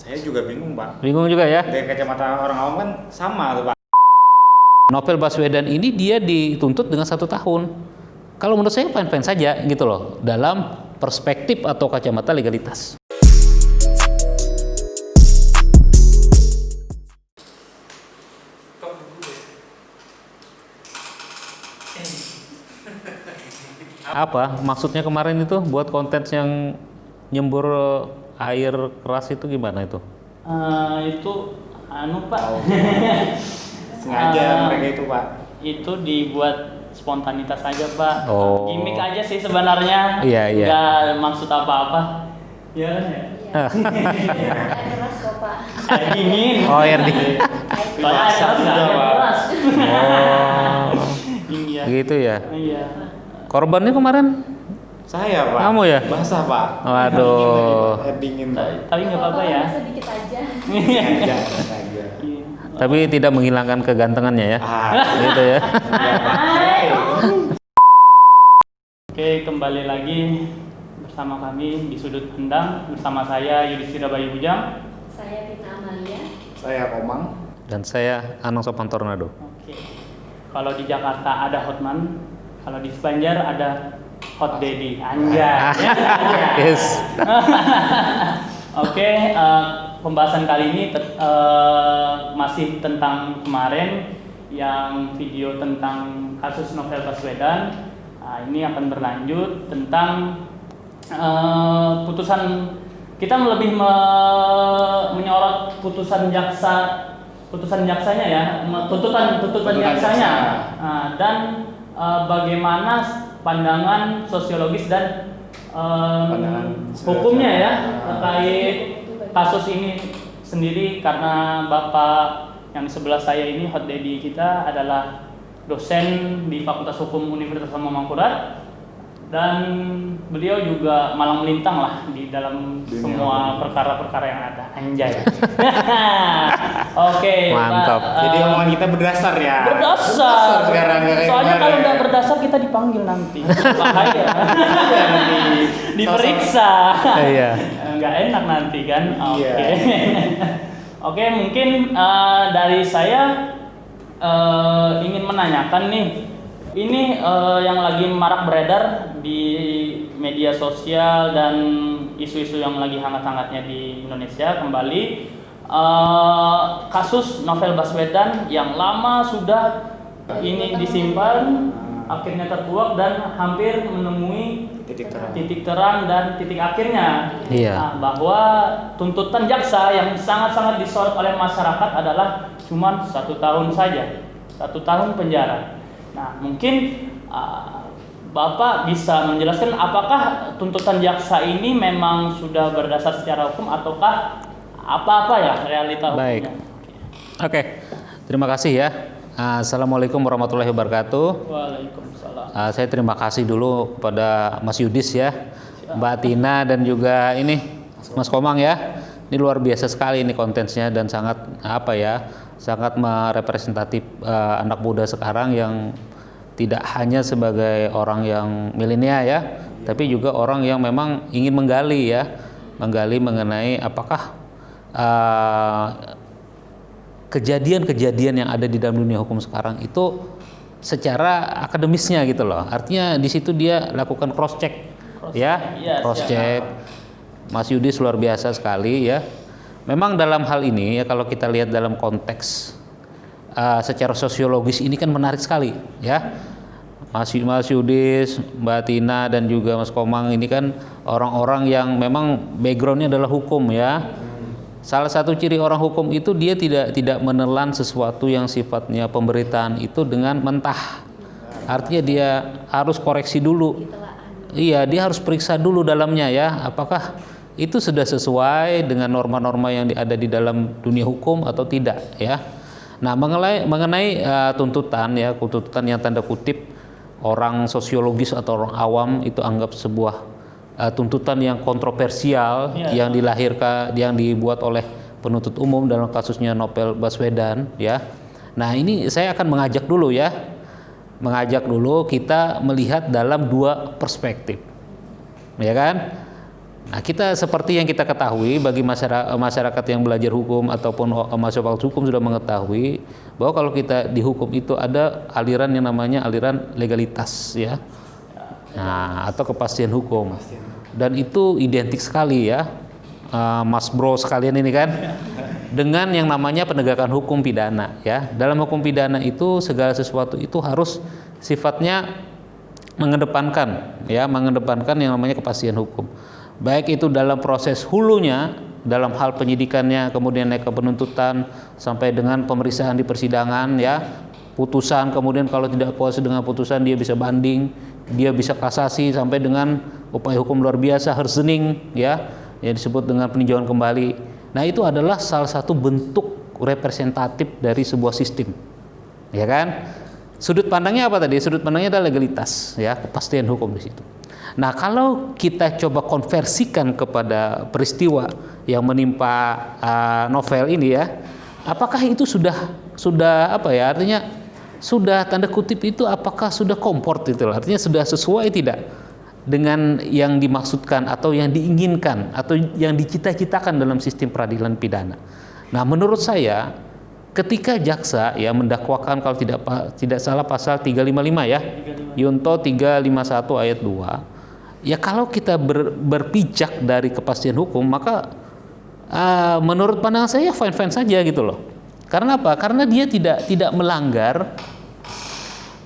Saya juga bingung, Pak. Bingung juga ya? Dari kacamata orang awam kan sama tuh, Pak. Novel Baswedan ini dia dituntut dengan 1 tahun. Kalau menurut saya fine-fine saja gitu loh, dalam perspektif atau kacamata legalitas. Apa maksudnya kemarin itu buat konten yang nyembur air keras itu gimana itu? Itu Pak. Sengaja mereka itu, Pak. Itu dibuat spontanitas aja, Pak. Oh. Gimik aja sih sebenarnya. Iya. Nggak maksud apa-apa. Iya kan ya? Air keras kok, Pak. Air dingin. Oh, air dingin. Soalnya air keras nggak ada keras. Oh, Iya. gitu ya. Iya. Korbannya kemarin Saya, Pak. Kamu ya? Basah, Pak. Waduh. Air dingin, Pak. Tapi nggak apa-apa ya. Sedikit aja. Sengaja, sengaja. Iya. Tapi tidak menghilangkan kegantengannya ya. Gitu ya. Oke, kembali lagi bersama kami di Sudut Pandang bersama saya Yudhistira Bayu Bujang. Saya Tina Amalia. Saya Komang. Dan saya Anang Sopan Tornado. Oke. Kalau di Jakarta ada Hotman, kalau di Banjar ada Hot Daddy. Anjay. Yes. Oke, pembahasan kali ini masih tentang kemarin yang video tentang kasus Novel Baswedan. Ini akan berlanjut tentang putusan, kita lebih menyorot putusan jaksanya ya, tuntutan jaksanya, dan bagaimana pandangan sosiologis dan hukumnya ya terkait kasus ini sendiri, karena Bapak yang di sebelah saya ini, Hot Daddy kita, adalah dosen di Fakultas Hukum Universitas Muhammadiyah, dan beliau juga malang melintang lah di dalam semua perkara-perkara yang ada. Anjay. Oke, Mantap. Pak, Jadi omongan kita berdasar ya. berdasar. Sekarang nggak kayak Soalnya kalau kemarin. nggak berdasar kita dipanggil nanti. Bahaya. Nanti Diperiksa. Iya. Nggak enak nanti kan. Oke. Iya. Oke, mungkin dari saya ingin menanyakan nih, ini yang lagi marak beredar di media sosial dan isu-isu yang lagi hangat-hangatnya di Indonesia kembali, kasus Novel Baswedan yang lama sudah ini disimpan, akhirnya terkuak dan hampir menemui titik terang dan titik akhirnya. Iya. Bahwa tuntutan jaksa yang sangat-sangat disorot oleh masyarakat adalah cuma 1 tahun saja, 1 tahun penjara. Nah, mungkin Bapak bisa menjelaskan apakah tuntutan jaksa ini memang sudah berdasar secara hukum ataukah apa-apa ya realita hukumnya? Baik. Oke. Terima kasih ya. Assalamualaikum warahmatullahi wabarakatuh. Waalaikumsalam. Saya terima kasih dulu kepada Mas Yudis ya, Mbak Tina, dan juga ini Mas Komang ya. Ini luar biasa sekali ini kontennya, dan sangat sangat merepresentatif anak muda sekarang yang tidak hanya sebagai orang yang milenial ya, tapi juga orang yang memang ingin menggali mengenai apakah kejadian-kejadian yang ada di dalam dunia hukum sekarang itu secara akademisnya gitu loh. Artinya di situ dia lakukan cross check ya, cross check. Mas Yudis luar biasa sekali ya. Memang dalam hal ini ya, kalau kita lihat dalam konteks secara sosiologis ini kan menarik sekali ya. Mas Yudis, Mbak Tina, dan juga Mas Komang ini kan orang-orang yang memang backgroundnya adalah hukum ya. Salah satu ciri orang hukum itu dia tidak menelan sesuatu yang sifatnya pemberitaan itu dengan mentah. Artinya dia harus koreksi dulu. Iya, dia harus periksa dulu dalamnya ya, apakah itu sudah sesuai dengan norma-norma yang ada di dalam dunia hukum atau tidak ya. Nah, mengenai tuntutan yang tanda kutip orang sosiologis atau orang awam itu anggap sebuah tuntutan yang kontroversial yang dibuat oleh penuntut umum dalam kasusnya Novel Baswedan ya. Nah, ini saya akan mengajak dulu kita melihat dalam 2 perspektif. Ya kan? Nah, kita seperti yang kita ketahui bagi masyarakat yang belajar hukum ataupun masyarakat hukum sudah mengetahui bahwa kalau kita dihukum itu ada aliran yang namanya aliran legalitas ya. Nah, atau kepastian hukum. Dan itu identik sekali ya, Mas Bro sekalian ini kan, dengan yang namanya penegakan hukum pidana ya. Dalam hukum pidana itu segala sesuatu itu harus sifatnya mengedepankan yang namanya kepastian hukum. Baik itu dalam proses hulunya, dalam hal penyidikannya, kemudian naik ke penuntutan sampai dengan pemeriksaan di persidangan ya, putusan, kemudian kalau tidak puas dengan putusan dia bisa banding, dia bisa kasasi sampai dengan upaya hukum luar biasa harzening ya, yang disebut dengan peninjauan kembali. Nah, itu adalah salah satu bentuk representatif dari sebuah sistem. Ya kan? Sudut pandangnya apa tadi? Sudut pandangnya adalah legalitas ya, kepastian hukum di situ. Nah, kalau kita coba konversikan kepada peristiwa yang menimpa novel ini ya, apakah itu sudah apa ya? Artinya sudah tanda kutip itu apakah sudah komport itu? Artinya sudah sesuai tidak dengan yang dimaksudkan atau yang diinginkan atau yang dicita-citakan dalam sistem peradilan pidana. Nah, menurut saya ketika jaksa ya mendakwakan kalau tidak salah pasal 355 ya, Yunto 351 ayat 2. Ya kalau kita berpijak dari kepastian hukum maka menurut pandangan saya fine-fine saja gitu loh. Karena apa? Karena dia tidak melanggar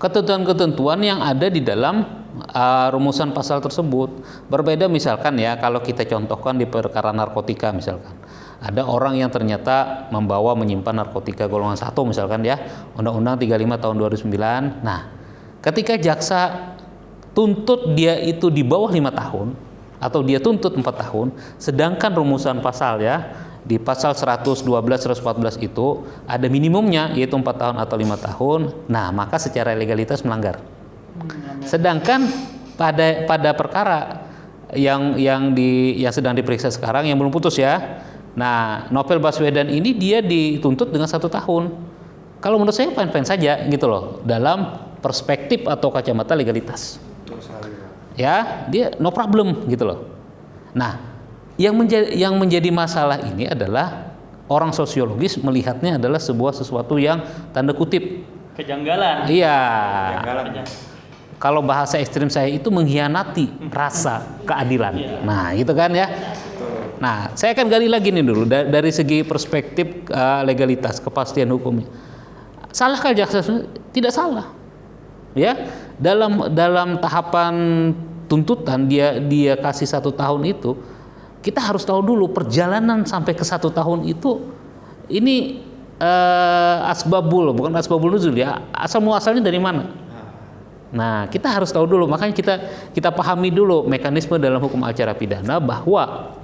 ketentuan-ketentuan yang ada di dalam rumusan pasal tersebut. Berbeda misalkan ya kalau kita contohkan di perkara narkotika misalkan. Ada orang yang ternyata menyimpan narkotika golongan 1 misalkan ya, Undang-Undang 35 tahun 2009. Nah, ketika jaksa tuntut dia itu di bawah 5 tahun atau dia tuntut 4 tahun, sedangkan rumusan pasal ya di pasal 112 114 itu ada minimumnya yaitu 4 tahun atau 5 tahun. Nah, maka secara legalitas melanggar. Sedangkan pada perkara yang sedang diperiksa sekarang yang belum putus ya. Nah, Novel Baswedan ini dia dituntut dengan 1 tahun. Kalau menurut saya fine-fine saja gitu loh dalam perspektif atau kacamata legalitas. Ya, dia no problem gitu loh. Nah, yang menjadi masalah ini adalah orang sosiologis melihatnya adalah sesuatu yang tanda kutip kejanggalan. Iya. Kejanggalan. Kalau bahasa ekstrim saya itu mengkhianati rasa keadilan. Nah, gitu kan ya. Nah, saya akan gali lagi nih dulu dari segi perspektif legalitas, kepastian hukumnya. Salahkah jaksa? Tidak salah. Ya, dalam tahapan tuntutan dia kasih 1 tahun itu, kita harus tahu dulu perjalanan sampai ke 1 tahun itu ini bukan asbabul nuzul ya, asal muasalnya dari mana? Nah, kita harus tahu dulu, makanya kita pahami dulu mekanisme dalam hukum acara pidana bahwa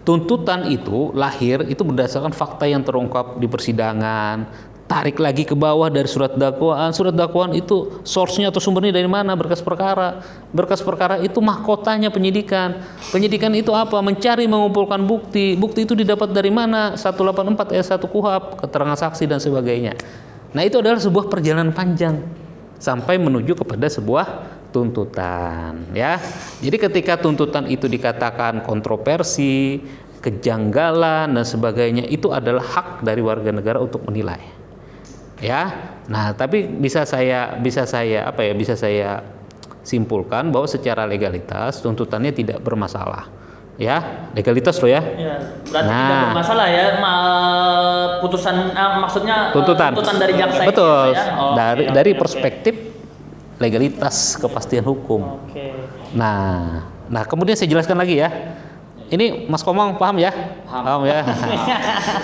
tuntutan itu lahir itu berdasarkan fakta yang terungkap di persidangan. Tarik lagi ke bawah dari surat dakwaan itu source-nya atau sumbernya dari mana? Berkas perkara itu mahkotanya penyidikan itu apa? Mencari mengumpulkan bukti itu didapat dari mana? 184 ayat 1 KUHP, keterangan saksi dan sebagainya. Nah, itu adalah sebuah perjalanan panjang sampai menuju kepada sebuah tuntutan ya. Jadi ketika tuntutan itu dikatakan kontroversi, kejanggalan dan sebagainya, itu adalah hak dari warga negara untuk menilai. Ya. Nah, tapi bisa saya simpulkan bahwa secara legalitas tuntutannya tidak bermasalah. Ya, legalitas loh ya. Ya, berarti tidak bermasalah ya putusan maksudnya tuntutan dari jaksa. Betul. Ya? Dari perspektif legalitas kepastian hukum. Nah, kemudian saya jelaskan lagi ya. Ini Mas Komang paham ya? Paham ya.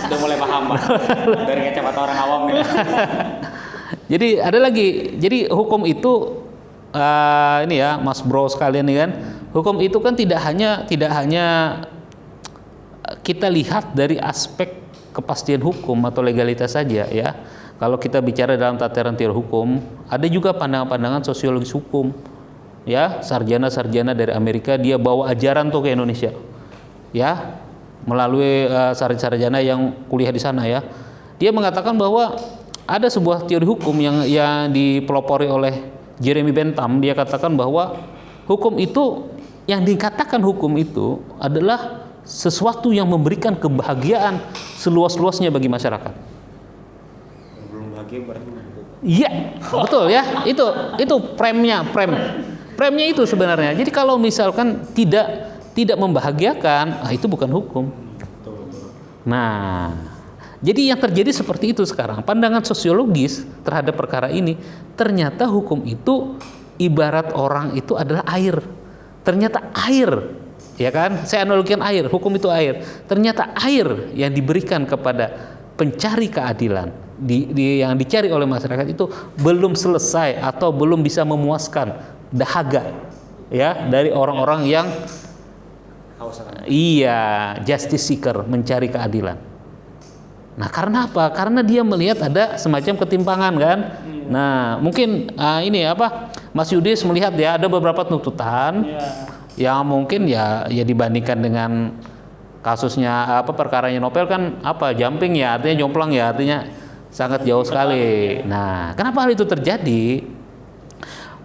Sudah mulai paham Pak. Dari kacamata orang awam nih. Jadi ada lagi. Jadi hukum itu ini ya Mas Bro sekalian nih kan. Hukum itu kan tidak hanya kita lihat dari aspek kepastian hukum atau legalitas saja ya. Kalau kita bicara dalam tataran teori hukum, ada juga pandangan-pandangan sosiologis hukum. Ya, sarjana-sarjana dari Amerika dia bawa ajaran tuh ke Indonesia. Ya, melalui sarjana yang kuliah di sana ya. Dia mengatakan bahwa ada sebuah teori hukum yang dipelopori oleh Jeremy Bentham. Dia katakan bahwa hukum itu yang dikatakan hukum itu adalah sesuatu yang memberikan kebahagiaan seluas-luasnya bagi masyarakat. Belum bahagia berarti begitu. Iya, betul ya. Itu premnya itu sebenarnya. Jadi kalau misalkan tidak membahagiakan, itu bukan hukum. Nah, jadi yang terjadi seperti itu sekarang. Pandangan sosiologis terhadap perkara ini, ternyata hukum itu ibarat orang itu adalah air. Ternyata air, ya kan? Saya analogikan air, hukum itu air. Ternyata air yang diberikan kepada pencari keadilan, yang dicari oleh masyarakat itu belum selesai atau belum bisa memuaskan dahaga, ya, dari orang-orang yang justice seeker, mencari keadilan. Nah, karena apa? Karena dia melihat ada semacam ketimpangan kan. Nah, mungkin Mas Yudis melihat ya ada beberapa tuntutan yang mungkin ya dibandingkan dengan kasusnya perkaranya Nobel kan jumping ya, artinya jomplang ya, artinya sangat jauh sekali. Nah, kenapa hal itu terjadi?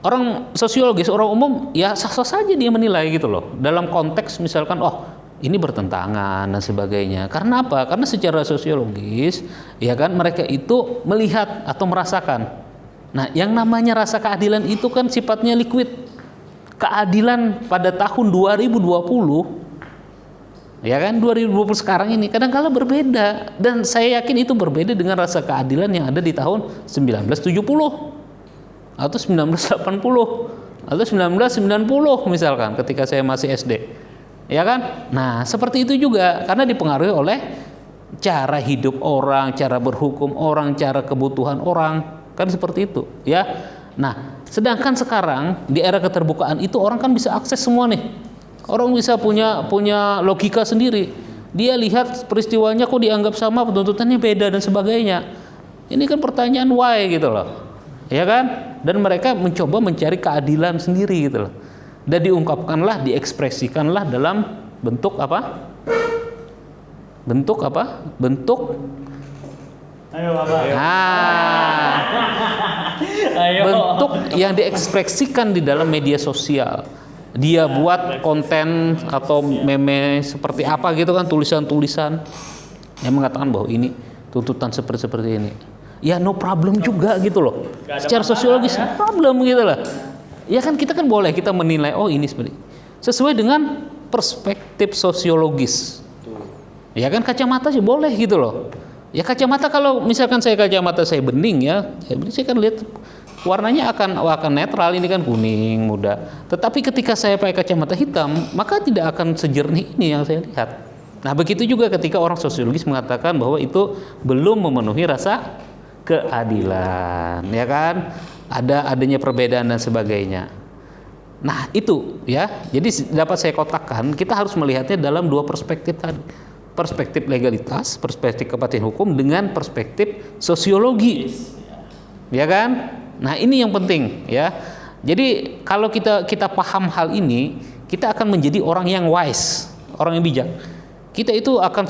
Orang sosiologis, orang umum ya sah-sah saja dia menilai gitu loh. Dalam konteks misalkan ini bertentangan dan sebagainya. Karena apa? Karena secara sosiologis ya kan mereka itu melihat atau merasakan. Nah, yang namanya rasa keadilan itu kan sifatnya liquid. Keadilan pada tahun 2020 ya kan 2020 sekarang ini kadang-kala berbeda, dan saya yakin itu berbeda dengan rasa keadilan yang ada di tahun 1970 atau 1980 atau 1990 misalkan ketika saya masih SD. Ya kan? Nah, seperti itu juga karena dipengaruhi oleh cara hidup orang, cara berhukum orang, cara kebutuhan orang, kan seperti itu, ya. Nah, sedangkan sekarang di era keterbukaan itu orang kan bisa akses semua nih. Orang bisa punya logika sendiri. Dia lihat peristiwanya kok dianggap sama, tuntutannya beda dan sebagainya. Ini kan pertanyaan why gitu loh. Ya kan? Dan mereka mencoba mencari keadilan sendiri gitu loh. Dan diungkapkanlah, diekspresikanlah dalam bentuk apa? Bentuk Ayo Bapak. Bentuk yang diekspresikan di dalam media sosial. Dia buat konten atau meme seperti apa gitu kan, tulisan-tulisan yang mengatakan bahwa ini tuntutan seperti ini. Ya no problem juga gitu loh. Secara sosiologis no problem gitu lah. Ya kan kita kan boleh kita menilai ini seperti sesuai dengan perspektif sosiologis. Ya kan kacamata sih boleh gitu loh. Ya kacamata kalau misalkan kacamata saya bening ya, saya kan lihat warnanya akan netral, ini kan kuning muda. Tetapi ketika saya pakai kacamata hitam, maka tidak akan sejernih ini yang saya lihat. Nah, begitu juga ketika orang sosiologis mengatakan bahwa itu belum memenuhi rasa keadilan, ya kan? Adanya perbedaan dan sebagainya. Nah, itu ya. Jadi dapat saya kotakkan, kita harus melihatnya dalam dua perspektif tadi. Perspektif legalitas, perspektif kepastian hukum dengan perspektif sosiologi. Ya kan? Nah, ini yang penting ya. Jadi kalau kita paham hal ini, kita akan menjadi orang yang wise, orang yang bijak. Kita itu akan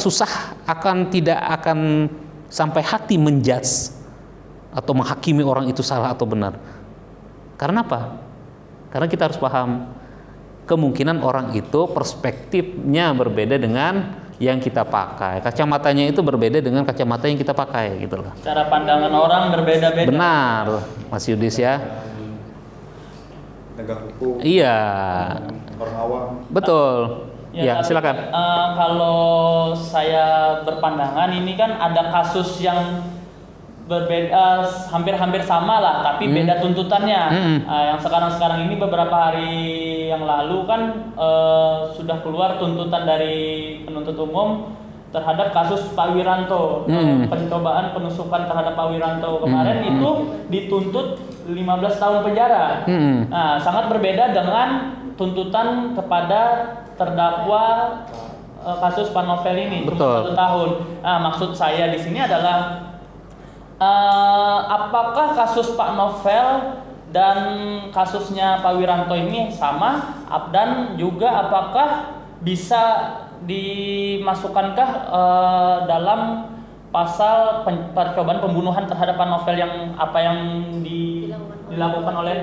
tidak akan sampai hati menjudge atau menghakimi orang itu salah atau benar. Karena apa? Karena kita harus paham kemungkinan orang itu perspektifnya berbeda dengan yang kita pakai. Kacamatanya itu berbeda dengan kacamata yang kita pakai gitu loh. Cara pandangan orang berbeda-beda. Benar, Mas Yudis ya. Negara hukum. Iya. Orang awam. Betul. Ya, silakan. Kalau saya berpandangan ini kan ada kasus yang berbeda, hampir-hampir sama lah, tapi beda tuntutannya. Yang sekarang ini beberapa hari yang lalu kan sudah keluar tuntutan dari penuntut umum terhadap kasus Pak Wiranto, pencobaan penusukan terhadap Pak Wiranto kemarin itu dituntut 15 tahun penjara. Nah, sangat berbeda dengan tuntutan kepada terdakwa kasus Pak Novel ini, cuma 1 tahun. Nah, maksud saya di sini adalah apakah kasus Pak Novel dan kasusnya Pak Wiranto ini sama, dan juga apakah bisa dimasukkankah dalam pasal percobaan pembunuhan terhadap Pak Novel yang dilakukan oleh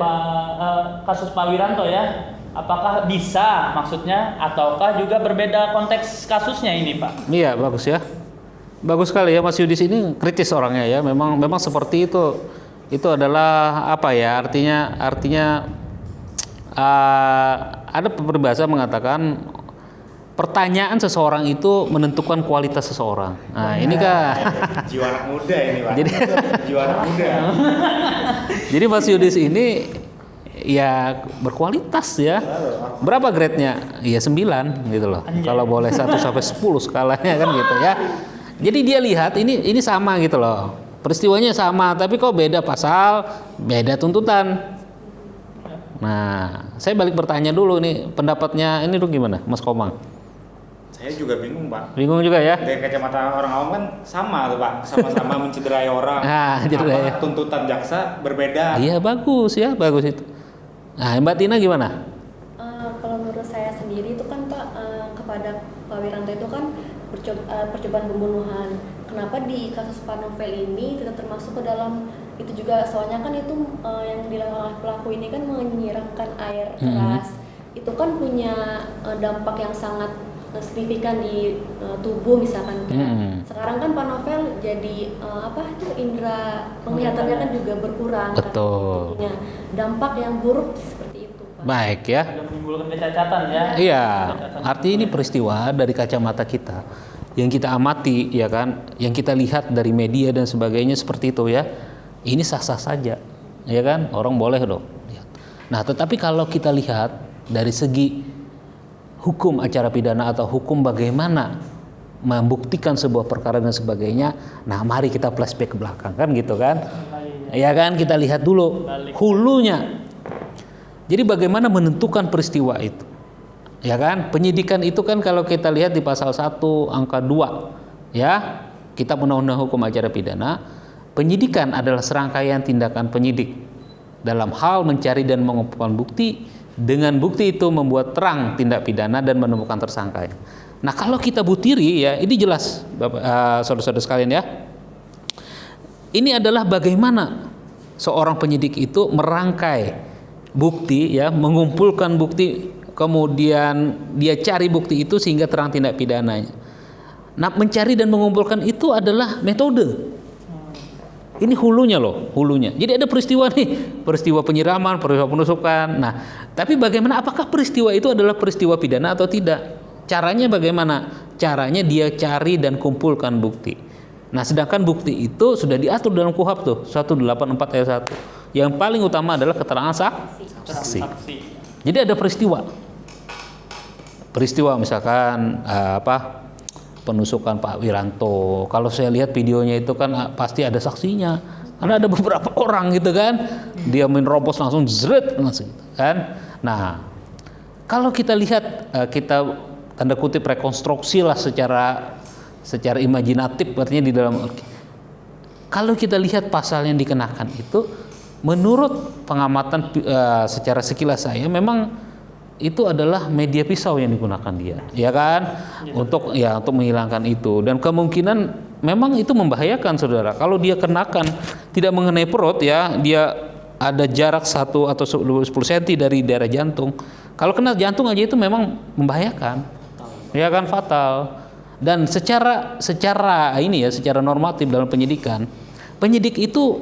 kasus Pak Wiranto ya. apakah bisa maksudnya ataukah juga berbeda konteks kasusnya ini Pak? Iya, bagus ya. Bagus sekali ya Mas Yudis ini kritis orangnya ya. Memang seperti itu. Itu adalah apa ya? Artinya ada peribahasa mengatakan pertanyaan seseorang itu menentukan kualitas seseorang. Nah, ini kan Jiwa anak muda ini, Pak. Jadi Jiwa anak muda. jadi Mas Yudis ini ya berkualitas ya. Berapa grade-nya? Ya 9 gitu loh. Kalau boleh 1 sampai 10 skalanya kan gitu ya. Jadi dia lihat ini sama gitu loh. Peristiwanya sama tapi kok beda pasal, beda tuntutan. Nah, saya balik bertanya dulu nih, pendapatnya ini tuh gimana, Mas Komang? Saya juga bingung, Pak. Bingung juga ya? Dari kacamata orang awam kan sama tuh, Pak. Sama-sama mencederai orang. Nah, cederai. Apa, tuntutan jaksa berbeda. Iya, bagus ya, bagus itu. Nah, Mbak Tina gimana? Kalau menurut saya sendiri itu kan Pak, kepada Pak Wiranto itu kan percobaan pembunuhan. Kenapa di kasus Pak Novel ini tidak termasuk ke dalam itu juga, soalnya kan itu yang dilakukan oleh pelaku ini kan menyiramkan air keras. Itu kan punya dampak yang sangat signifikan di tubuh misalkan. Sekarang kan Pak Novel jadi indera penglihatannya kan juga berkurang. Betul. Kan, punya dampak yang buruk seperti itu Pak. Baik ya. Sudah menimbulkan kecacatan ya. Iya, artinya ini peristiwa dari kacamata kita yang kita amati ya kan, yang kita lihat dari media dan sebagainya seperti itu ya. Ini sah-sah saja, ya kan? Orang boleh dong. Nah, tetapi kalau kita lihat dari segi hukum acara pidana atau hukum bagaimana membuktikan sebuah perkara dan sebagainya, nah mari kita flashback ke belakang kan gitu kan? Ya kan, kita lihat dulu hulunya. Jadi bagaimana menentukan peristiwa itu? Ya kan? Penyidikan itu kan kalau kita lihat di pasal 1 angka 2 ya, Kitab Undang-Undang Hukum Acara Pidana, penyidikan adalah serangkaian tindakan penyidik dalam hal mencari dan mengumpulkan bukti, dengan bukti itu membuat terang tindak pidana dan menemukan tersangka. Nah, kalau kita butiri ya, ini jelas saudara-saudara sekalian ya. Ini adalah bagaimana seorang penyidik itu merangkai bukti ya, mengumpulkan bukti, kemudian dia cari bukti itu sehingga terang tindak pidananya. Nah, mencari dan mengumpulkan itu adalah metode. Ini hulunya loh, hulunya. Jadi ada peristiwa nih, peristiwa penyiraman, peristiwa penusukan. Nah, tapi bagaimana, apakah peristiwa itu adalah peristiwa pidana atau tidak? Caranya bagaimana? Caranya dia cari dan kumpulkan bukti. Nah, sedangkan bukti itu sudah diatur dalam KUHP tuh, 184 ayat 1. Yang paling utama adalah keterangan saksi. Jadi ada peristiwa. Peristiwa misalkan penusukan Pak Wiranto. Kalau saya lihat videonya itu kan pasti ada saksinya. Karena ada beberapa orang gitu kan. Dia menerobos langsung zret langsung gitu kan. Nah, kalau kita lihat kita tanda kutip rekonstruksi lah secara imajinatif, artinya di dalam, kalau kita lihat pasal yang dikenakan itu menurut pengamatan secara sekilas saya memang itu adalah media pisau yang digunakan dia, ya kan, untuk menghilangkan itu, dan kemungkinan memang itu membahayakan saudara. Kalau dia kenakan tidak mengenai perut ya, dia ada jarak 1 atau 10 cm dari daerah jantung. Kalau kena jantung aja itu memang membahayakan, ya kan, fatal. Dan secara normatif dalam penyidikan, penyidik itu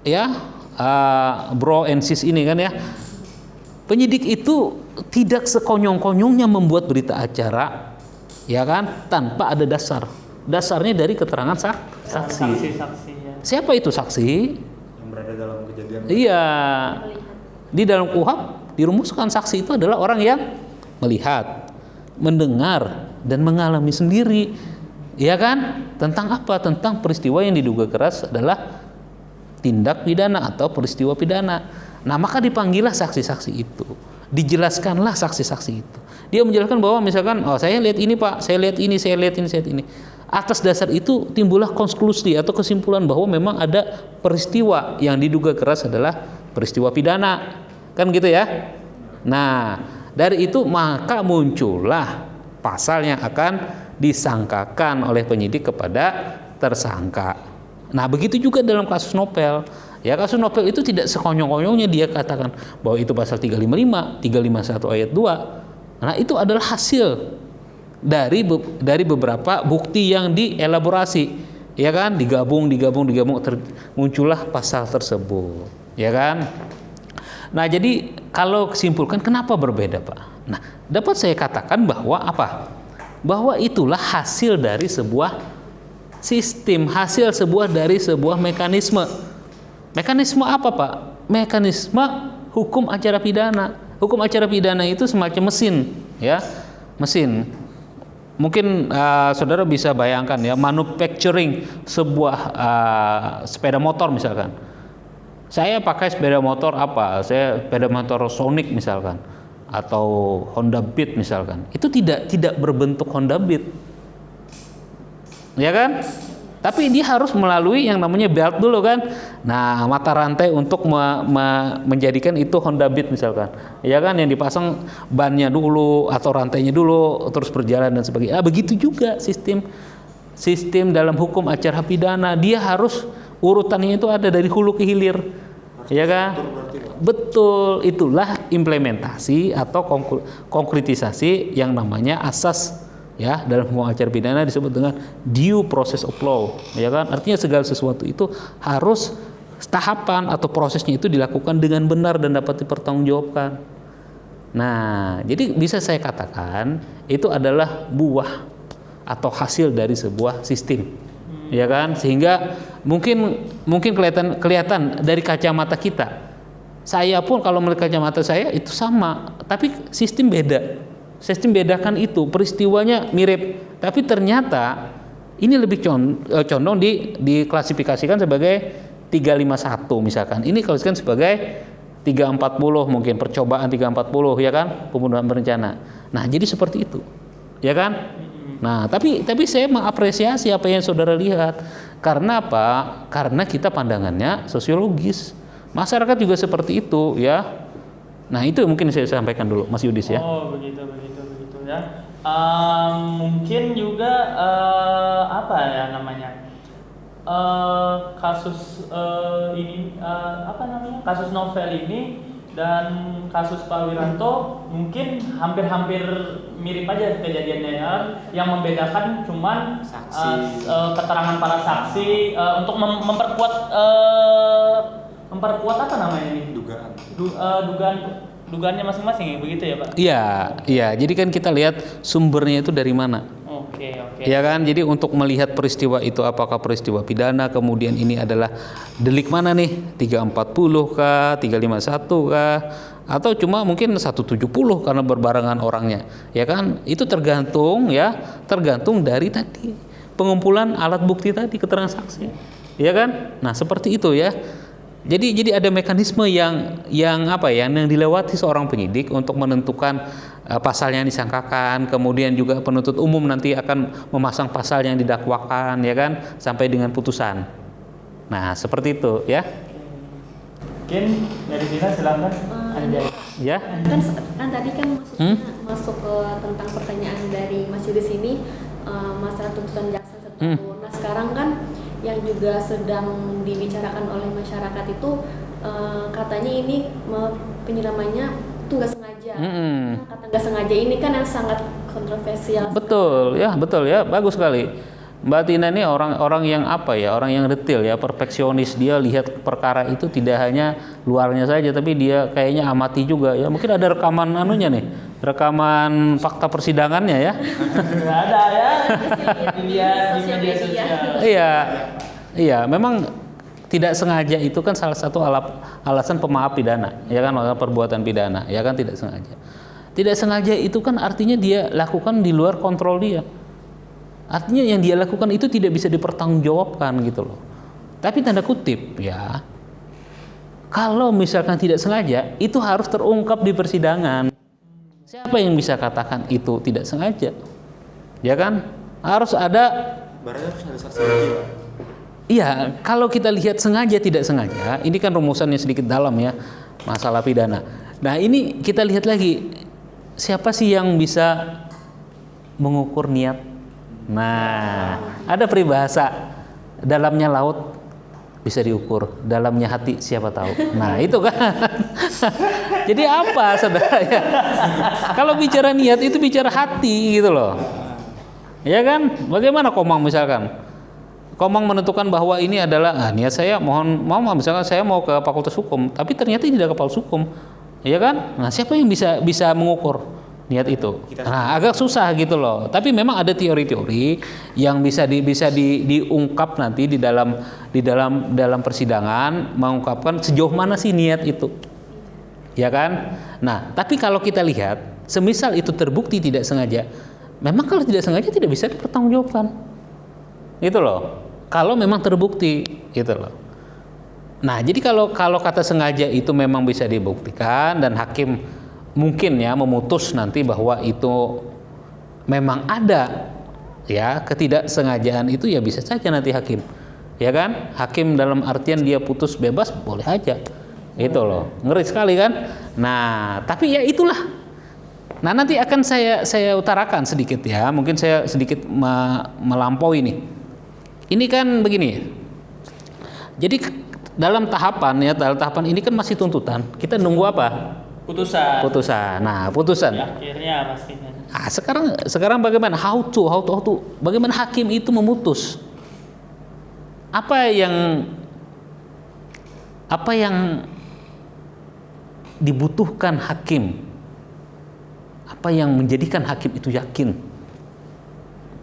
ya bro and sis ini kan ya, penyidik itu tidak sekonyong-konyongnya membuat berita acara, ya kan, tanpa ada dasar. Dasarnya dari keterangan saksi. Ya. Siapa itu saksi? Yang berada dalam kejadian. Iya. Di dalam KUHP dirumuskan saksi itu adalah orang yang melihat, mendengar, dan mengalami sendiri, ya kan? Tentang apa? Tentang peristiwa yang diduga keras adalah tindak pidana atau peristiwa pidana. Nah, maka dipanggillah saksi-saksi itu. Dijelaskanlah saksi-saksi itu. Dia menjelaskan bahwa misalkan, saya lihat ini Pak, saya lihat ini, saya lihat ini, saya lihat ini. Atas dasar itu timbullah konklusi atau kesimpulan bahwa memang ada peristiwa yang diduga keras adalah peristiwa pidana. Kan gitu ya? Nah, dari itu maka muncullah pasal yang akan disangkakan oleh penyidik kepada tersangka. Nah, begitu juga dalam kasus Novel. Ya, kasus Novel itu tidak sekonyong-konyongnya dia katakan bahwa itu pasal 355, 351 ayat 2. Nah, itu adalah hasil dari beberapa bukti yang dielaborasi. Ya kan, digabung muncullah pasal tersebut. Ya kan? Nah, jadi kalau kesimpulkan kenapa berbeda, Pak? Nah, dapat saya katakan bahwa apa? Bahwa itulah hasil dari sebuah sistem, hasil dari sebuah mekanisme. Mekanisme apa, Pak? Mekanisme hukum acara pidana. Hukum acara pidana itu semacam mesin, ya. Mesin. Mungkin saudara bisa bayangkan ya, manufacturing sebuah sepeda motor misalkan. Saya pakai sepeda motor apa? Saya sepeda motor Sonic misalkan, atau Honda Beat misalkan. Itu tidak berbentuk Honda Beat, ya kan? Tapi dia harus melalui yang namanya belt dulu kan. Nah, mata rantai untuk menjadikan itu Honda Beat misalkan, ya kan? Yang dipasang bannya dulu atau rantainya dulu, terus berjalan dan sebagainya. Begitu juga sistem dalam hukum acara pidana, dia harus urutannya itu ada dari hulu ke hilir, ya kan? Betul, itulah implementasi atau konkretisasi yang namanya asas, ya, dalam hukum acara pidana disebut dengan due process of law, ya kan? Artinya segala sesuatu itu harus tahapan atau prosesnya itu dilakukan dengan benar dan dapat dipertanggungjawabkan. Nah, jadi bisa saya katakan itu adalah buah atau hasil dari sebuah sistem. Ya kan, sehingga mungkin kelihatan dari kacamata kita. Saya pun kalau melihat kacamata saya itu sama, tapi sistem beda. Sistem bedakan itu, peristiwanya mirip, tapi ternyata ini lebih condong diklasifikasikan sebagai 351 misalkan. Ini klasifikasikan sebagai 340 mungkin, percobaan 340, ya kan, pembunuhan berencana. Nah, jadi seperti itu, ya kan? Nah, tapi saya mengapresiasi apa yang saudara lihat. Karena apa? Karena kita pandangannya sosiologis. Masyarakat juga seperti itu, ya. Nah, itu mungkin saya sampaikan dulu, Mas Yudis, ya. Oh, begitu ya. Mungkin juga apa ya namanya? Kasus ini apa namanya? Kasus Novel ini dan kasus Pak Wiranto mungkin hampir-hampir mirip aja kejadiannya ya. Yang membedakan cuman keterangan para saksi untuk memperkuat apa namanya ini? Dugaannya masing-masing ya, begitu ya, Pak? Iya. Jadi kan kita lihat sumbernya itu dari mana. Oke. Ya kan, jadi untuk melihat peristiwa itu apakah peristiwa pidana, kemudian ini adalah delik mana nih, 340 kah, 351 kah, atau cuma mungkin 170 karena berbarengan orangnya, ya kan? Itu tergantung dari tadi pengumpulan alat bukti tadi, keterangan saksi, ya kan? Nah, seperti itu ya. Jadi ada mekanisme yang dilewati seorang penyidik untuk menentukan pasal yang disangkakan, kemudian juga penuntut umum nanti akan memasang pasal yang didakwakan, ya kan, sampai dengan putusan. Nah, seperti itu ya. Mungkin dari Dina silakan. Ya. Kan tadi kan masuk ke tentang pertanyaan dari Mas Yudis ini, masalah tuntutan jaksa 1 tahun. Nah, sekarang kan yang juga sedang dibicarakan oleh masyarakat itu katanya ini penyiramannya itu nggak sengaja. Nah, kata nggak sengaja ini kan yang sangat kontroversial. Betul ya, bagus sekali. Mbak Tina ini orang yang orang yang detail ya, perfeksionis. Dia lihat perkara itu tidak hanya luarnya saja, tapi dia kayaknya amati juga ya. Mungkin ada rekaman rekaman fakta persidangannya ya. Nggak ada ya. Di media sosial. Iya, memang tidak sengaja itu kan salah satu alasan pemaaf pidana, ya kan, perbuatan pidana, ya kan, tidak sengaja. Tidak sengaja itu kan artinya dia lakukan di luar kontrol dia. Artinya yang dia lakukan itu tidak bisa dipertanggungjawabkan gitu loh. Tapi tanda kutip ya, kalau misalkan tidak sengaja, itu harus terungkap di persidangan. Siapa yang bisa katakan itu tidak sengaja? Ya kan? Harus ada. Berarti harus ada saksi lagi. Iya, kalau kita lihat sengaja tidak sengaja, ini kan rumusannya sedikit dalam ya, masalah pidana. Nah, ini kita lihat lagi, siapa sih yang bisa mengukur niat? Nah, ada peribahasa, dalamnya laut bisa diukur, dalamnya hati siapa tahu. Nah itu kan. Jadi apa saudara ya? Kalau bicara niat itu bicara hati gitu loh. Ya kan? Bagaimana Komang misalkan? Komang menentukan bahwa ini adalah niat saya mau misalkan saya mau ke Fakultas Hukum, tapi ternyata tidak ke Fakultas Hukum. Ya kan? Nah, siapa yang bisa mengukur niat itu? Nah, agak susah gitu loh. Tapi memang ada teori-teori yang bisa diungkap nanti di dalam persidangan, mengungkapkan sejauh mana sih niat itu. Ya kan? Nah, tapi kalau kita lihat, semisal itu terbukti tidak sengaja, memang kalau tidak sengaja tidak bisa dipertanggungjawabkan. Gitu loh. Kalau memang terbukti, gitu loh. Nah, jadi kalau kata sengaja itu memang bisa dibuktikan dan hakim mungkin ya memutus nanti bahwa itu memang ada ya ketidaksengajaan itu, ya bisa saja nanti hakim. Ya kan? Hakim dalam artian dia putus bebas boleh aja. Itu loh. Ngeri sekali kan? Nah, tapi ya itulah. Nah, nanti akan saya utarakan sedikit ya. Mungkin saya sedikit melampaui nih. Ini kan begini. Jadi dalam tahapan ini kan masih tuntutan. Kita nunggu apa? Putusan. Nah, putusan. Ya, akhirnya pastinya. Nah, sekarang bagaimana? How to? Bagaimana hakim itu memutus? Apa yang dibutuhkan hakim? Apa yang menjadikan hakim itu yakin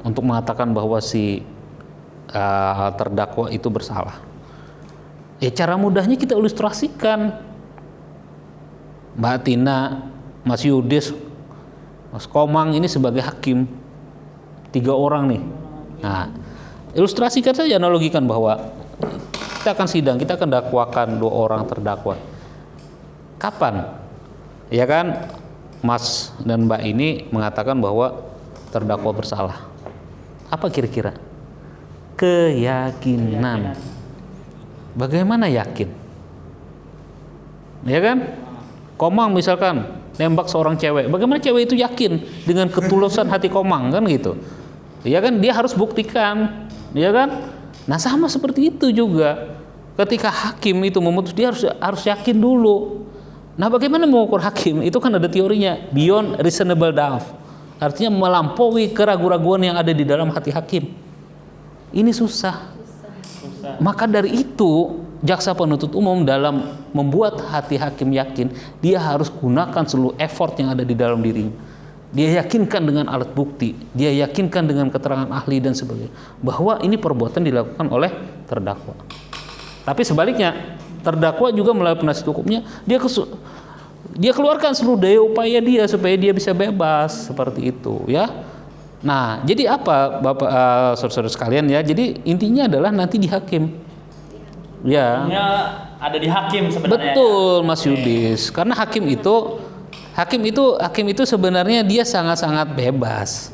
untuk mengatakan bahwa si terdakwa itu bersalah? Ya, cara mudahnya kita ilustrasikan. Mbak Tina, Mas Yudis, Mas Komang ini sebagai hakim, 3 orang nih. Nah, ilustrasikan saja, analogikan bahwa kita akan sidang, kita akan dakwakan 2 orang terdakwa. Kapan? Ya kan, Mas dan Mbak ini mengatakan bahwa terdakwa bersalah. Apa kira-kira? Keyakinan. Bagaimana yakin? Ya kan? Komang misalkan nembak seorang cewek, bagaimana cewek itu yakin dengan ketulusan hati Komang kan gitu? Ya kan, dia harus buktikan, ya kan? Nah, sama seperti itu juga. Ketika hakim itu memutus, dia harus yakin dulu. Nah, bagaimana mengukur hakim? Itu kan ada teorinya, beyond reasonable doubt. Artinya melampaui keraguan-raguan yang ada di dalam hati hakim. Ini susah. Maka dari itu, jaksa penuntut umum dalam membuat hati hakim yakin, dia harus gunakan seluruh effort yang ada di dalam dirinya. Dia yakinkan dengan alat bukti, dia yakinkan dengan keterangan ahli dan sebagainya, bahwa ini perbuatan dilakukan oleh terdakwa. Tapi sebaliknya, terdakwa juga melalui penasihat hukumnya, dia keluarkan seluruh daya upaya dia supaya dia bisa bebas, seperti itu ya. Nah, jadi apa Bapak saudara-saudara sekalian ya? Jadi intinya adalah nanti di hakim. Ya. Ada di hakim sebenarnya. Betul, Mas Yudis. Karena hakim itu sebenarnya dia sangat-sangat bebas.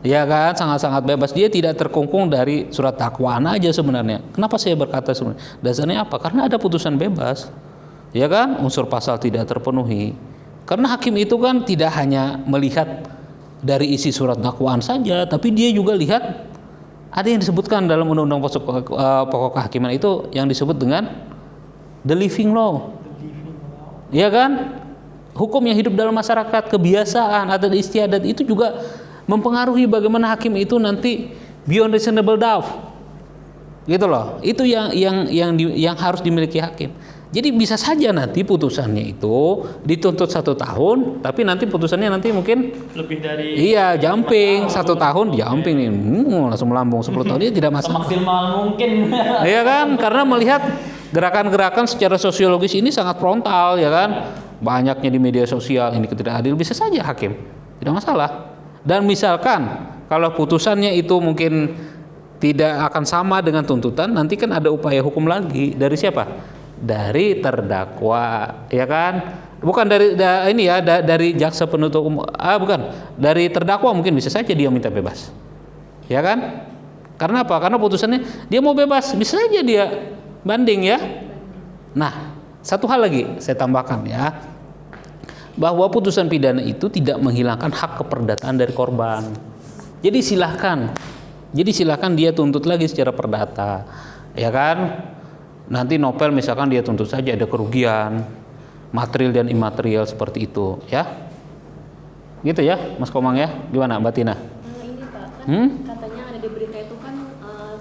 Ya kan, sangat-sangat bebas. Dia tidak terkungkung dari surat dakwaan aja sebenarnya. Kenapa saya berkata sebenarnya? Dasarnya apa? Karena ada putusan bebas. Ya kan, unsur pasal tidak terpenuhi. Karena hakim itu kan tidak hanya melihat dari isi surat dakwaan saja, tapi dia juga lihat ada yang disebutkan dalam undang-undang pokok kehakiman itu yang disebut dengan the living law. Ya kan? Hukum yang hidup dalam masyarakat, kebiasaan, adat istiadat itu juga mempengaruhi bagaimana hakim itu nanti beyond reasonable doubt. Gitu loh. Itu yang harus dimiliki hakim. Jadi bisa saja nanti putusannya itu dituntut 1 tahun, tapi nanti putusannya nanti mungkin lebih dari jumping 1 tahun jumping nih, langsung melambung 10 tahun, dia tidak masalah. Maksimal mungkin. Iya kan, karena melihat gerakan-gerakan secara sosiologis ini sangat frontal, ya kan, banyaknya di media sosial, ini ketidakadil, bisa saja hakim tidak masalah. Dan misalkan kalau putusannya itu mungkin tidak akan sama dengan tuntutan, nanti kan ada upaya hukum lagi dari siapa? Dari terdakwa, ya kan? Bukan dari jaksa penuntut umum, dari terdakwa mungkin bisa saja dia minta bebas, ya kan? Karena apa? Karena putusannya dia mau bebas, bisa saja dia banding ya. Nah, satu hal lagi saya tambahkan ya, bahwa putusan pidana itu tidak menghilangkan hak keperdataan dari korban. Jadi silahkan dia tuntut lagi secara perdata, ya kan? nanti novel misalkan dia tuntut saja ada kerugian material dan imaterial seperti itu, ya. Gitu ya, Mas Komang ya. Gimana Mbak Tina? Ini Pak, kan katanya ada di berita itu kan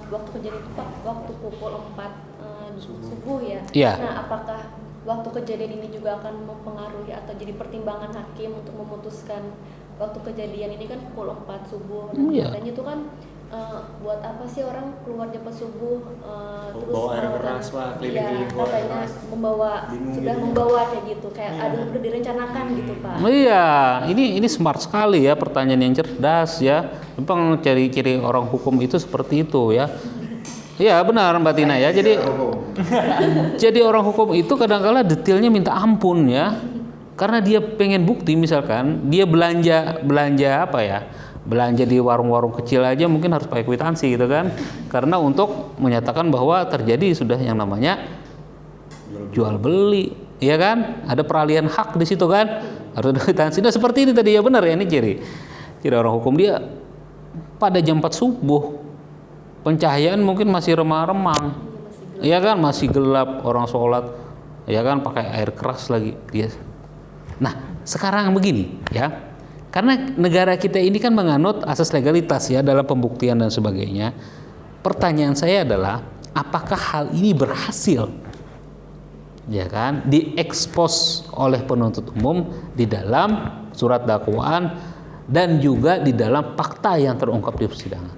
waktu kejadian itu Pak, waktu pukul 4 subuh ya. Iya. Nah, apakah waktu kejadian ini juga akan mempengaruhi atau jadi pertimbangan hakim untuk memutuskan waktu kejadian ini kan pukul 4 subuh. Nah, Iya. katanya itu kan buat apa sih orang keluar jam 4 subuh terus Bawa air melakukan- keras, Pak, iya, keliling-keliling bawa air katanya keras. membawa Bingung sudah gitu. membawa kayak gitu kayak ada udah direncanakan gitu Pak. Iya, ini smart sekali ya, pertanyaan yang cerdas ya. Memang ciri-ciri orang hukum itu seperti itu ya. Iya benar Mbak Tina ya. Jadi orang hukum itu kadang-kala detailnya minta ampun ya. Karena dia pengen bukti, misalkan dia belanja apa ya? Belanja di warung-warung kecil aja mungkin harus pakai kwitansi gitu kan. Karena untuk menyatakan bahwa terjadi sudah yang namanya jual beli, ya kan? Ada peralihan hak di situ kan? Harus ada kwitansi. Nah, seperti ini tadi ya benar ya, ini ciri orang hukum. Dia pada jam 4 subuh pencahayaan mungkin masih remang-remang. Ya kan, masih gelap, orang sholat, ya kan, pakai air keras lagi dia. Nah, sekarang begini ya. Karena negara kita ini kan menganut asas legalitas ya dalam pembuktian dan sebagainya. Pertanyaan saya adalah apakah hal ini berhasil? Ya kan, diekspos oleh penuntut umum di dalam surat dakwaan dan juga di dalam fakta yang terungkap di persidangan.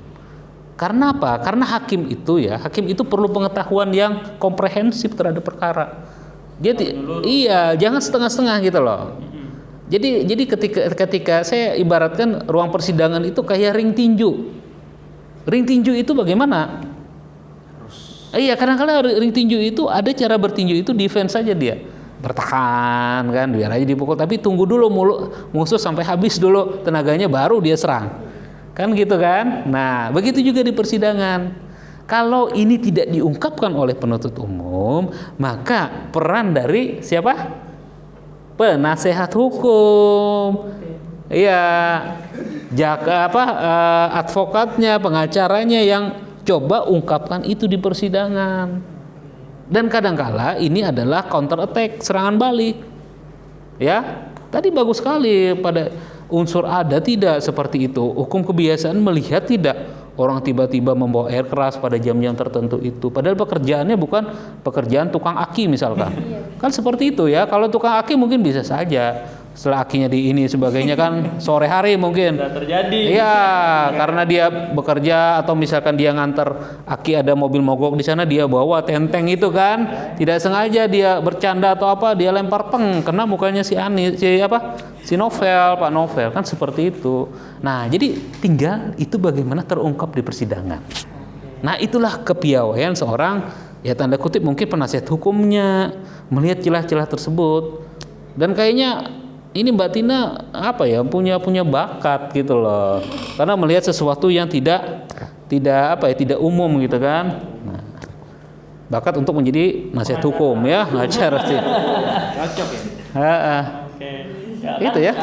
Karena apa? Karena hakim itu perlu pengetahuan yang komprehensif terhadap perkara. Iya, jangan setengah-setengah gitu loh. Jadi ketika saya ibaratkan ruang persidangan itu kayak ring tinju. Ring tinju itu bagaimana? Iya, kadang-kadang ring tinju itu ada cara bertinju itu defense saja dia. Bertahan kan, biar aja dipukul, tapi tunggu dulu musuh sampai habis dulu tenaganya baru dia serang. Kan gitu kan? Nah, begitu juga di persidangan. Kalau ini tidak diungkapkan oleh penuntut umum, maka peran dari siapa? Penasehat hukum. Iya. Advokatnya, pengacaranya yang coba ungkapkan itu di persidangan. Dan kadangkala ini adalah counter attack, serangan balik. Ya. Tadi bagus sekali pada unsur ada tidak seperti itu. Hukum kebiasaan melihat tidak orang tiba-tiba membawa air keras pada jam-jam tertentu itu. Padahal pekerjaannya bukan pekerjaan tukang aki misalkan. Kan seperti itu ya. Kalau tukang aki mungkin bisa saja. Setelah akinya di ini sebagainya kan sore hari mungkin. Sudah terjadi. Iya, karena dia bekerja atau misalkan dia nganter aki ada mobil mogok di sana dia bawa tenteng itu kan. Tidak sengaja dia bercanda atau apa dia lempar kena mukanya si Novel, Pak Novel kan seperti itu. Nah, jadi tinggal itu bagaimana terungkap di persidangan. Nah, itulah kepiawaian seorang ya tanda kutip mungkin penasihat hukumnya melihat celah-celah tersebut. Dan kayaknya ini Mbak Tina punya bakat gitu loh. Karena melihat sesuatu yang tidak umum gitu kan. Nah, bakat untuk menjadi nasihat hukum ya, ngajar sih. Cocok ya. Oke. Itu ya.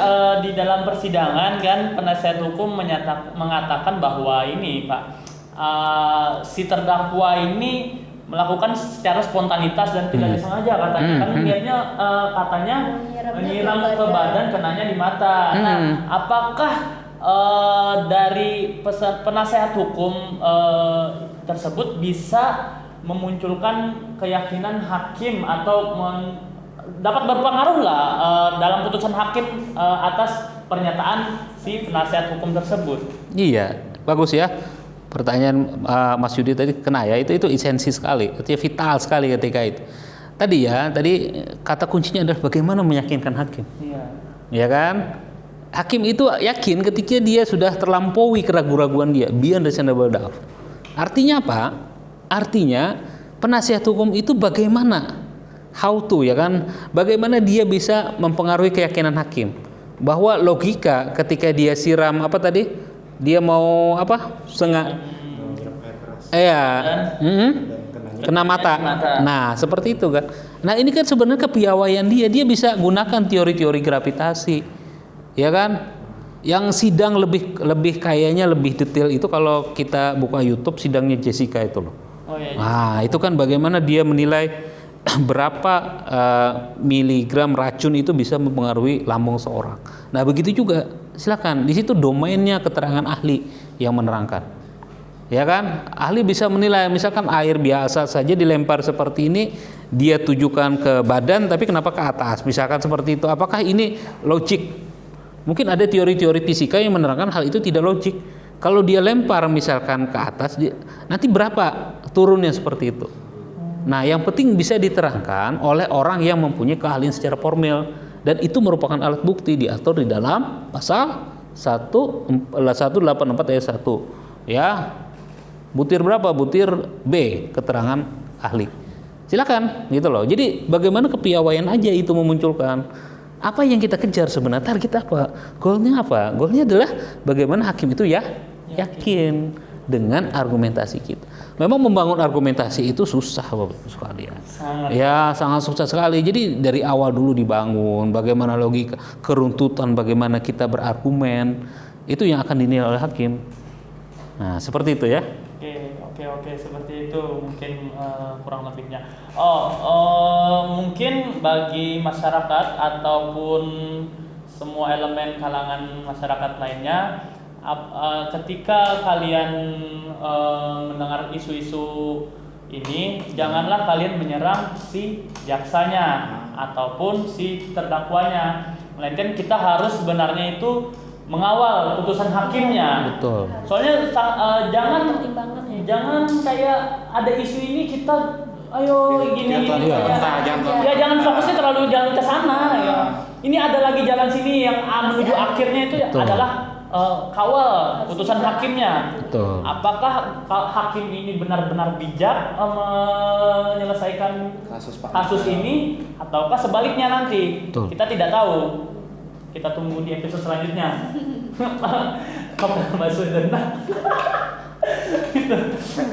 Di dalam persidangan kan penasihat hukum mengatakan bahwa ini Pak, si terdakwa ini melakukan secara spontanitas dan tidak disengaja katanya. Kan niatnya katanya menyiram ke badan, kenanya di mata. Nah, apakah dari penasehat hukum tersebut bisa memunculkan keyakinan hakim atau dapat berpengaruh lah dalam putusan hakim atas pernyataan si penasehat hukum tersebut? Iya, bagus ya. Pertanyaan Mas Yudi tadi kena ya, itu esensi sekali, itu vital sekali ketika itu. Tadi kata kuncinya adalah bagaimana meyakinkan hakim. Iya. Ya kan? Hakim itu yakin ketika dia sudah terlampaui keraguan-raguan dia, beyond reasonable doubt. Artinya apa? Artinya penasihat hukum itu bagaimana? How to ya kan? Bagaimana dia bisa mempengaruhi keyakinan hakim bahwa logika ketika dia siram dia mau kena mata. Nah, seperti itu kan. Nah, ini kan sebenarnya kepiawaian dia bisa gunakan teori-teori gravitasi. Ya kan? Yang sidang lebih kayaknya lebih detail itu kalau kita buka YouTube sidangnya Jessica itu loh. Oh iya. Nah, itu kan bagaimana dia menilai berapa miligram racun itu bisa mempengaruhi lambung seorang. Nah, begitu juga silakan. Di situ domainnya keterangan ahli yang menerangkan. Ya kan? Ahli bisa menilai misalkan air biasa saja dilempar seperti ini, dia tujukan ke badan tapi kenapa ke atas? Misalkan seperti itu. Apakah ini logik? Mungkin ada teori-teori fisika yang menerangkan hal itu tidak logik. Kalau dia lempar misalkan ke atas, nanti berapa turunnya seperti itu. Nah, yang penting bisa diterangkan oleh orang yang mempunyai keahlian secara formil, dan itu merupakan alat bukti diatur di dalam pasal 184 ayat 1. Ya. Butir berapa? Butir B, keterangan ahli. Silakan gitu loh. Jadi bagaimana kepiawaian aja itu memunculkan. Apa yang kita kejar sebenarnya, target apa? Goalnya apa? Goalnya adalah bagaimana hakim itu yakin dengan argumentasi kita. Memang membangun argumentasi itu susah Bapak sekalian. Sangat susah sekali. Jadi dari awal dulu dibangun bagaimana logika, keruntutan, bagaimana kita berargumen, itu yang akan dinilai oleh hakim. Nah, seperti itu ya. Oke, seperti itu mungkin kurang lebihnya. Mungkin bagi masyarakat ataupun semua elemen kalangan masyarakat lainnya, ketika kalian mendengar isu-isu ini, janganlah kalian menyerang si jaksanya ataupun si terdakwanya, melainkan kita harus sebenarnya itu mengawal putusan hakimnya. Betul. Soalnya jangan kayak ada isu ini kita gini jangan fokusnya jangan ke sana ya. Ini ada lagi jalan sini yang menuju akhirnya itu adalah kawal putusan hakimnya. Betul. Apakah hakim ini benar-benar bijak menyelesaikan kasus ini ataukah sebaliknya nanti? Betul. Kita tidak tahu. Kita tunggu di episode selanjutnya. Kamu masuk dendam.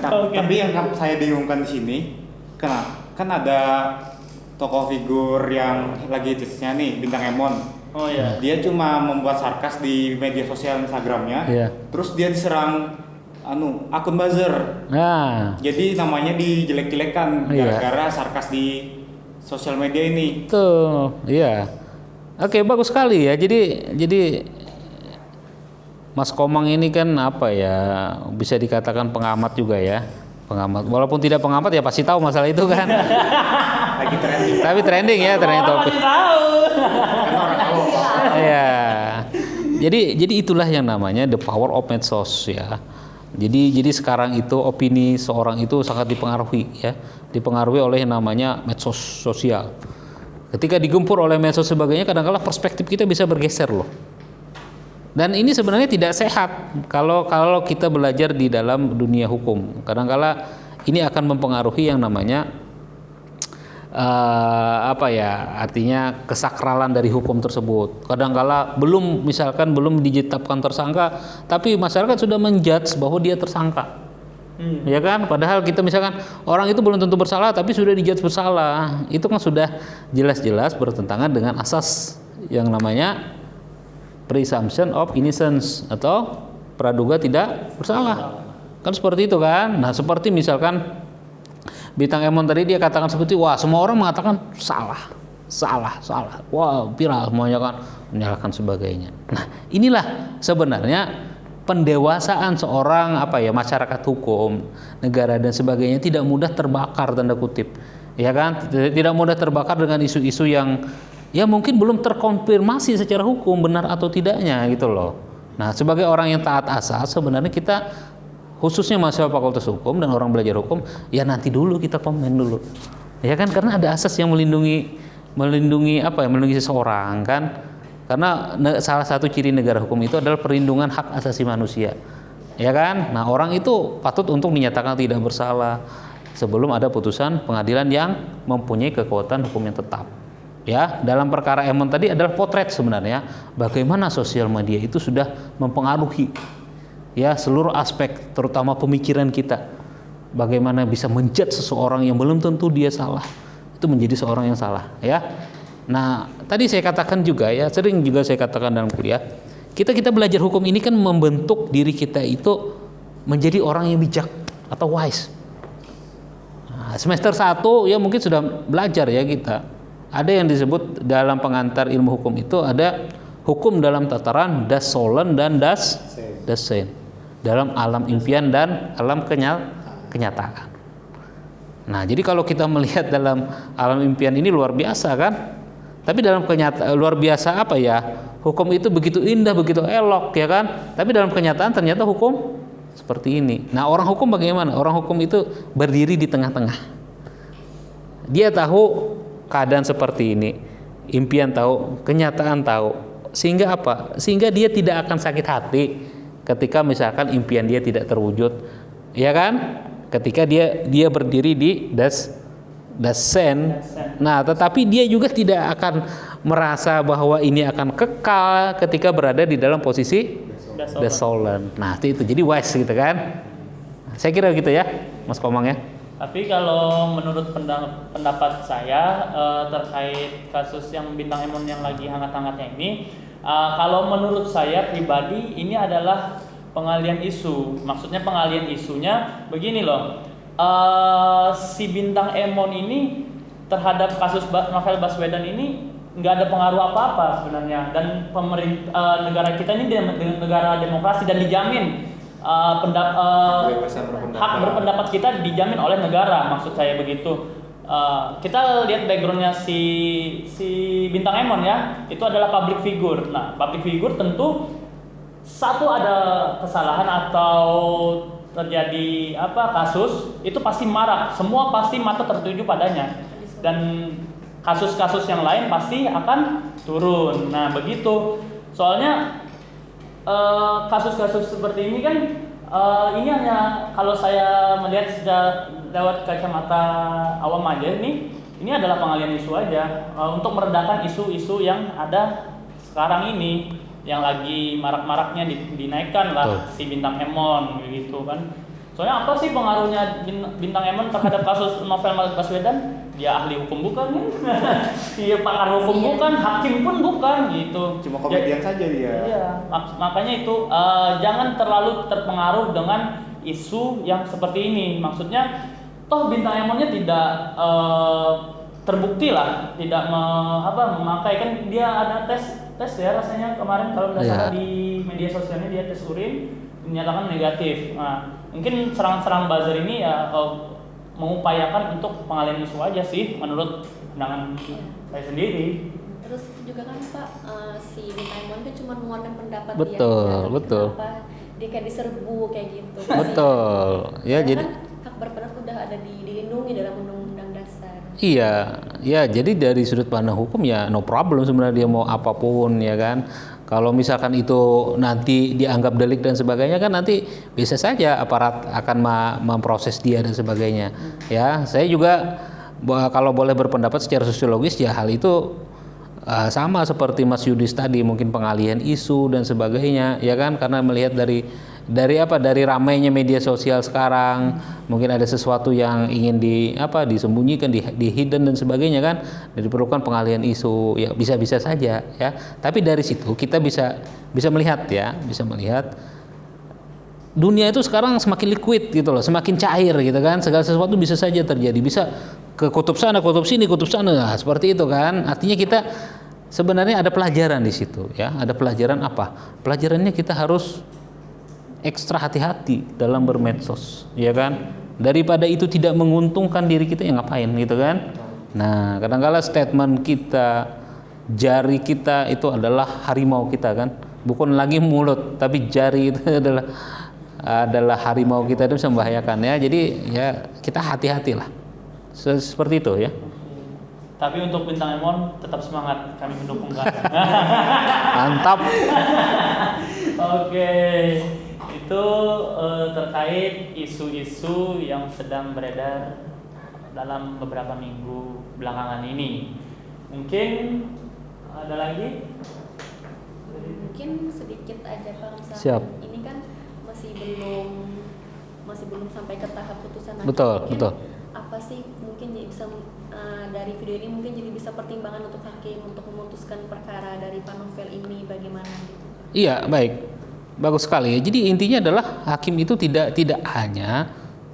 Tapi yang saya bingungkan di sini, kan ada tokoh figur yang lagi hitsnya nih, Bintang Emon. Oh iya. Dia cuma membuat sarkas di media sosial Instagramnya. Iya. Terus dia diserang akun buzzer. Nah, Jadi namanya dijelek-jelekan iya. gara-gara sarkas di sosial media ini. tuh, iya. Oke, bagus sekali ya. Jadi Mas Komang ini kan apa ya, bisa dikatakan pengamat juga ya. Pengamat. Walaupun tidak pengamat ya pasti tahu masalah itu kan. Lagi trending. Tapi trending ya, trending topik. Kan orang tahu. Ya. Jadi itulah yang namanya the power of medsos ya. Jadi sekarang itu opini seorang itu sangat dipengaruhi ya. Dipengaruhi oleh yang namanya medsos sosial. Ketika digempur oleh medsos sebagainya, kadang-kadang perspektif kita bisa bergeser loh. Dan ini sebenarnya tidak sehat kalau kita belajar di dalam dunia hukum. Kadang-kadang ini akan mempengaruhi yang namanya artinya kesakralan dari hukum tersebut. Kadang-kadang belum ditetapkan tersangka, tapi masyarakat sudah menjudge bahwa dia tersangka. Ya kan, padahal kita misalkan orang itu belum tentu bersalah tapi sudah dijudge bersalah, itu kan sudah jelas-jelas bertentangan dengan asas yang namanya presumption of innocence atau praduga tidak bersalah. Kan seperti itu kan. Nah, seperti misalkan Bintang Emon tadi dia katakan seperti, wah semua orang mengatakan salah. Wah, viral semuanya kan, menyalahkan sebagainya. Nah, inilah sebenarnya pendewasaan seorang masyarakat hukum, negara dan sebagainya tidak mudah terbakar tanda kutip. Ya kan? Tidak mudah terbakar dengan isu-isu yang ya mungkin belum terkonfirmasi secara hukum benar atau tidaknya gitu loh. Nah, sebagai orang yang taat asas sebenarnya kita khususnya mahasiswa Fakultas Hukum dan orang belajar hukum, ya nanti dulu kita komen dulu. Ya kan, karena ada asas yang melindungi seseorang kan. Karena salah satu ciri negara hukum itu adalah perlindungan hak asasi manusia. Ya kan? Nah, orang itu patut untuk dinyatakan tidak bersalah sebelum ada putusan pengadilan yang mempunyai kekuatan hukum yang tetap. Ya, dalam perkara Emon tadi adalah potret sebenarnya bagaimana sosial media itu sudah mempengaruhi ya seluruh aspek terutama pemikiran kita. Bagaimana bisa menjudge seseorang yang belum tentu dia salah. Itu menjadi seorang yang salah, ya. Nah, tadi saya katakan juga ya, sering juga saya katakan dalam kuliah, kita belajar hukum ini kan membentuk diri kita itu menjadi orang yang bijak atau wise. semester 1 ya mungkin sudah belajar ya kita. Ada yang disebut dalam pengantar ilmu hukum itu ada hukum dalam tataran das Sollen dan das Sein. Dalam alam impian dan alam kenyataan. Nah, jadi kalau kita melihat dalam alam impian ini luar biasa kan? Tapi dalam kenyataan luar biasa apa ya? Hukum itu begitu indah, begitu elok ya kan? Tapi dalam kenyataan ternyata hukum seperti ini. Nah, orang hukum bagaimana? Orang hukum itu berdiri di tengah-tengah. Dia tahu keadaan seperti ini, impian tahu, kenyataan tahu. Sehingga apa? Sehingga dia tidak akan sakit hati ketika misalkan impian dia tidak terwujud. Ya kan? Ketika dia berdiri di das Sein. Nah, tetapi dia juga tidak akan merasa bahwa ini akan kekal ketika berada di dalam posisi das Sollen. Nah, itu jadi wise gitu kan. Saya kira gitu ya, Mas Komang ya. Tapi kalau menurut pendapat saya terkait kasus yang Bintang Emon yang lagi hangat-hangatnya ini, kalau menurut saya pribadi ini adalah pengalian isu. Maksudnya pengalian isunya begini loh. Si Bintang Emon ini terhadap kasus novel Baswedan ini nggak ada pengaruh apa-apa sebenarnya, dan negara kita ini negara demokrasi dan dijamin hak berpendapat kita dijamin oleh negara, maksud saya begitu. Kita lihat backgroundnya si Bintang Emon ya, itu adalah public figure. Nah, public figure tentu satu ada kesalahan atau terjadi kasus itu pasti marak, semua pasti mata tertuju padanya, dan kasus-kasus yang lain pasti akan turun. Nah, begitu. Soalnya kasus-kasus seperti ini kan ini hanya kalau saya melihat sudah lewat kacamata awam aja, ini adalah pengalian isu aja untuk meredakan isu-isu yang ada sekarang ini yang lagi marak-maraknya dinaikkan lah si Bintang Emon gitu kan. Soalnya apa sih pengaruhnya Bintang Emon terhadap kasus novel Baswedan? Dia ahli hukum bukan kan? Dia pakar hukum bukan, hakim pun bukan gitu. Cuma komedian saja dia. Iya, makanya itu jangan terlalu terpengaruh dengan isu yang seperti ini. Maksudnya toh Bintang Emonnya tidak terbukti lah, tidak memakai, kan dia ada tes ya rasanya kemarin kalau nggak salah di media sosialnya dia tes urin dinyatakan negatif. Nah, mungkin serang-serang buzzer ini ya mengupayakan untuk pengalian isu aja sih menurut pandangan saya sendiri. Terus juga kan Pak, si Bintang Emon itu cuma mengeluarkan pendapat betul. Kenapa dia kayak diserbu kayak gitu. Betul. Ya, jadi kan hak berpendapat udah ada dilindungi dalam Undang-Undang Dasar. Iya, ya jadi dari sudut pandang hukum ya no problem sebenarnya dia mau apapun ya kan. Kalau misalkan itu nanti dianggap delik dan sebagainya kan nanti bisa saja aparat akan memproses dia dan sebagainya. Ya, saya juga kalau boleh berpendapat secara sosiologis ya hal itu sama seperti Mas Yudis tadi, mungkin pengalihan isu dan sebagainya ya kan, karena melihat dari ramainya media sosial sekarang, mungkin ada sesuatu yang ingin disembunyikan, di hidden dan sebagainya kan, dan diperlukan pengalihan isu ya, bisa saja ya. Tapi dari situ kita bisa melihat dunia itu sekarang semakin liquid gitu loh, semakin cair gitu kan, segala sesuatu bisa saja terjadi, bisa ke kutub sana, kutub sini, kutub sana, nah, seperti itu kan. Artinya kita sebenarnya ada pelajaran di situ ya, ada pelajaran apa? Pelajarannya kita harus ekstra hati-hati dalam bermedsos, ya kan? Daripada itu tidak menguntungkan diri kita, ya ngapain gitu kan? Nah, kadang-kala statement kita, jari kita itu adalah harimau kita kan? Bukan lagi mulut, tapi jari itu adalah harimau kita, itu bisa membahayakan ya. Jadi ya kita hati-hatilah. Seperti itu ya. Tapi untuk Bintang Emon tetap semangat, kami mendukung kalian. Mantap. Oke. Itu terkait isu-isu yang sedang beredar dalam beberapa minggu belakangan ini. Mungkin ada lagi? Mungkin sedikit aja Pak, misalkan Siap. ini kan masih belum sampai ke tahap putusan. Betul. Apa sih mungkin bisa dari video ini mungkin jadi bisa pertimbangan untuk hakim untuk memutuskan perkara dari Pak Novel ini bagaimana gitu? Iya, baik. Bagus sekali. Jadi intinya adalah hakim itu tidak hanya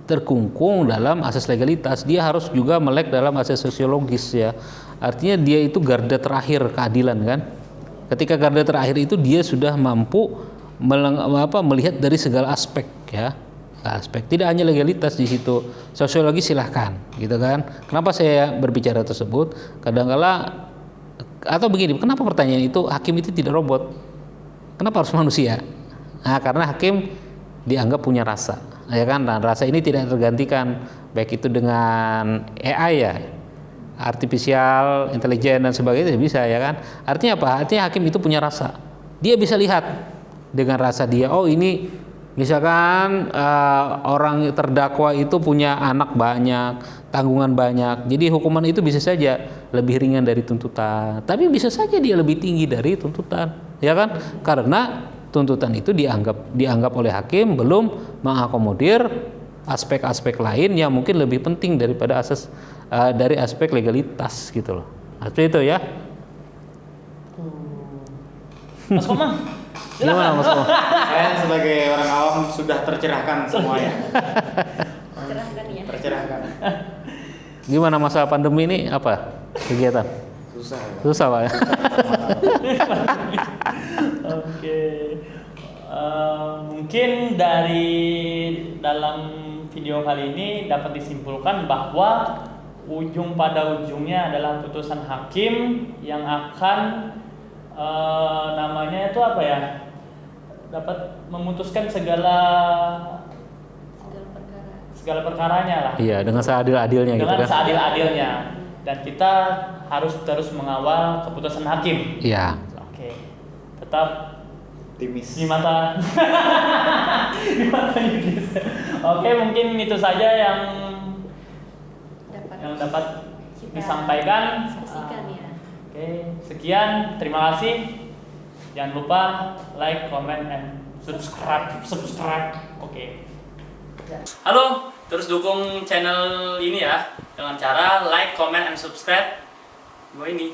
terkungkung dalam asas legalitas, dia harus juga melek dalam asas sosiologis ya. Artinya dia itu garda terakhir keadilan kan. Ketika garda terakhir itu dia sudah mampu melihat dari segala aspek ya. Aspek tidak hanya legalitas di situ, sosiologi silahkan gitu kan. Kenapa saya berbicara tersebut? Kadangkala atau begini, kenapa pertanyaan itu hakim itu tidak robot? Kenapa harus manusia? Nah, karena hakim dianggap punya rasa, ya kan? Dan rasa ini tidak tergantikan baik itu dengan AI ya, artificial intelligence dan sebagainya bisa ya kan. Artinya apa? Artinya hakim itu punya rasa. Dia bisa lihat dengan rasa dia, oh ini misalkan orang terdakwa itu punya anak banyak, tanggungan banyak. Jadi hukuman itu bisa saja lebih ringan dari tuntutan, tapi bisa saja dia lebih tinggi dari tuntutan, ya kan? Karena tuntutan itu dianggap oleh hakim belum mengakomodir aspek-aspek lain yang mungkin lebih penting daripada dari aspek legalitas gitu loh. Seperti itu ya. Mas Komang, Gimana Mas Komang? Saya sebagai orang awam sudah tercerahkan semuanya. Cerahkan ya. Tercerahkan. Gimana masa pandemi ini apa kegiatan? Susah ya. Susah Pak. Oke. Mungkin dari dalam video kali ini dapat disimpulkan bahwa ujung pada ujungnya adalah putusan hakim yang akan namanya itu apa ya? Dapat memutuskan segala perkaranya lah. Iya, dengan seadil-adilnya gitu Dengan kan. seadil-adilnya. Dan kita harus terus mengawal keputusan hakim. Iya. Oke. Tetap Timis. di mata Yudis. Oke, mungkin itu saja yang dapat kita disampaikan. diskusikan ya. Oke, sekian. Terima kasih. Jangan lupa like, comment, and subscribe. Oke. Halo, terus dukung channel ini ya dengan cara like, comment, and subscribe. Gue ini.